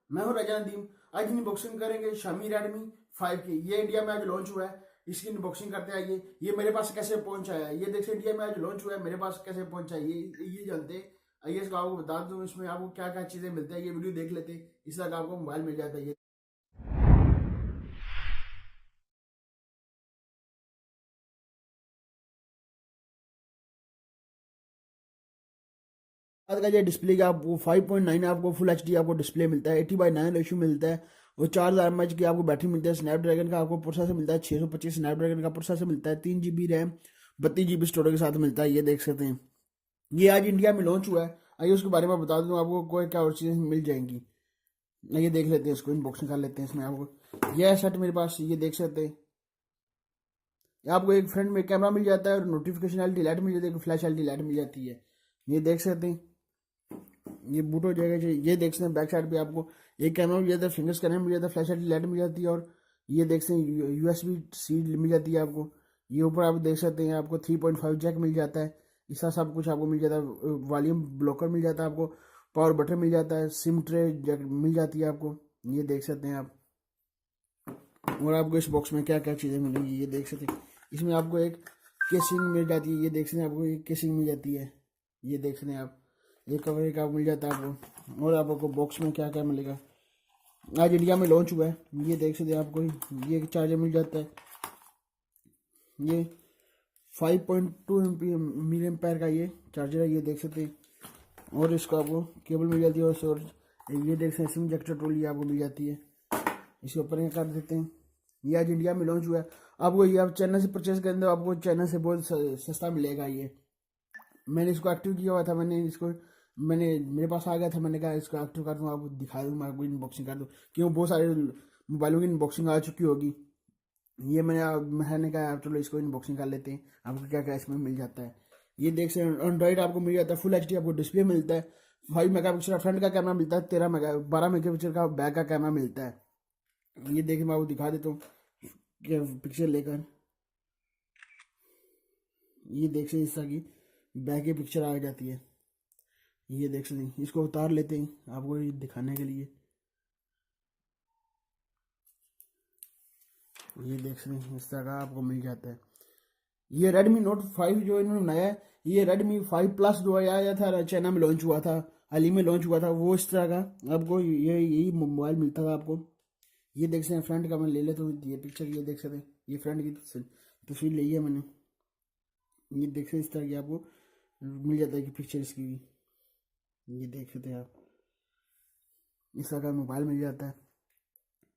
मैं हूं रजा नदीम। आज अनबॉक्सिंग करेंगे शामी रेडमी 5 की। ये इंडिया में आज लॉन्च हुआ है, इसकी अनबॉक्सिंग करते हैं। ये मेरे पास कैसे पहुंचा है, ये देखिए इंडिया में आज लॉन्च हुआ है, मेरे पास कैसे पहुंचा है ये जानते हैं। आइए इसको आपको बता दूं इसमें आपको क्या क्या चीजें मिलती है, ये वीडियो देख लेते हैं, इस तरह आपको मोबाइल मिल जाता है। ये आज का ये डिस्प्ले का आपको 5.9 आपको फुल एचडी आपको डिस्प्ले मिलता है, 80/9 रेशियो मिलता है और 4000 mAh की आपको बैटरी मिलती है। स्नैपड्रैगन का आपको प्रोसेसर मिलता है, 625 स्नैपड्रैगन का प्रोसेसर मिलता है, 3 GB रैम 32 GB स्टोरेज के साथ मिलता है। ये देख सकते हैं, ये आज इंडिया में लॉन्च हुआ है। आइए उसके बारे में बता दूं आपको कोई क्या और चीज़ें मिल जाएंगी। ये देख लेते हैं, इसको अनबॉक्सिंग कर लेते हैं। इसमें आपको यह सेट मेरे पास, ये देख सकते हैं। आपको एक फ्रंट में कैमरा मिल जाता है और नोटिफिकेशन एलईडी लाइट मिल जाती है, फ्लैश एलईडी लाइट मिल जाती है। ये देख सकते हैं, ये बूट हो जाएगा। ये देख सकते हैं बैक साइड पे आपको एक कैमरा मिल जाता है, फिंगर स्कैनर मिल जाता है, फ्लैश एलईडी लाइट मिल जाती है और ये देख सकते हैं यूएसबी सी मिल जाती है आपको। ये ऊपर आप देख सकते हैं आपको 3.5 जैक मिल जाता है। इसका सब कुछ आपको मिल जाता है। वॉल्यूम ब्लॉकर मिल जाता है आपको, पावर बटन मिल जाता है, सिम ट्रे मिल जाती है आपको। ये देख सकते हैं आप। और आपको इस बॉक्स में क्या क्या चीज़ें मिलेंगी ये देख सकते हैं। इसमें आपको एक केसिंग मिल जाती है, ये देख सकते हैं आपको एक केसिंग मिल जाती है। ये देख सकते हैं आप, एक कवर एक आप मिल जाता है आपको। और आपको बॉक्स में क्या क्या मिलेगा, आज इंडिया में लॉन्च हुआ है। ये देख सकते हैं आपको, ये चार्जर मिल जाता है। ये 5.2 मिली एम्पेयर का ये चार्जर है, ये देख सकते हैं। और इसका आपको केबल मिल जाती है और ये देख सकते हैं सिम इजेक्टर टूल ये आपको मिल जाती है। इसके ऊपर ये कर देते हैं। ये आज इंडिया में लॉन्च हुआ है। आपको ये आप चाइना से परचेज करें तो आपको चाइना से बहुत सस्ता मिलेगा। ये मैंने इसको एक्टिव किया हुआ था, मैंने मेरे पास आ गया था, मैंने कहा इसको एक्टिव कर दूँ, आपको दिखा दूँ, मैं आपको इनबॉक्सिंग कर दूँ, क्यों बहुत सारे मोबाइलों की इनबॉक्सिंग आ चुकी होगी। ये मैंने कहा आप चलो इसको इनबॉक्सिंग कर लेते हैं, आपको क्या क्या इसमें मिल जाता है। ये देख सकते हैं एंड्रॉइड आपको मिल जाता है, फुल एचडी आपको डिस्प्ले मिलता है, 5 MP का फ्रंट का कैमरा मिलता है, 12 MP का बैक का कैमरा मिलता है। ये देखिए मैं आपको दिखा देता हूँ पिक्चर लेकर। ये देख सकते इस तरह की बैक की पिक्चर आ जाती है। ये देख सकते हैं, इसको उतार लेते हैं आपको ये दिखाने के लिए। ये देख सकते हैं इस तरह का आपको मिल जाता है। ये Redmi Note 5 जो इन्होंने बनाया है, ये Redmi 5 Plus जो आया था, चाइना में लॉन्च हुआ था, हाल ही में लॉन्च हुआ था, वो इस तरह का आपको ये यही मोबाइल मिलता था आपको। ये देख सकते हैं फ्रंट का मैं ले लेता हूँ ये पिक्चर, ये देख सकते हैं, ये फ्रंट की तस्वीर ली है मैंने। ये देख सकते हैं इस तरह की आपको मिल जाता है कि पिक्चर इसकी भी। ये देख सकते हैं आप, इस तरह का मोबाइल मिल जाता है।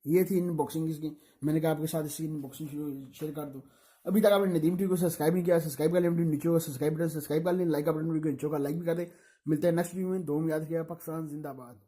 ये थी अनबॉक्सिंग इसकी, मैंने कहा आपके साथ इसकी अनबॉक्सिंग शेयर कर दूँ। अभी तक आपने नदीम टी को सब्सक्राइब नहीं किया, सब्सक्राइब कर लें, नीचे होगा सब्सक्राइब बटन, सब्सक्राइब कर लें, लाइक का बटन नीचे होगा, लाइक भी कर दें। मिलते हैं नेक्स्ट वीडियो में। दो में याद किया, पाकिस्तान जिंदाबाद।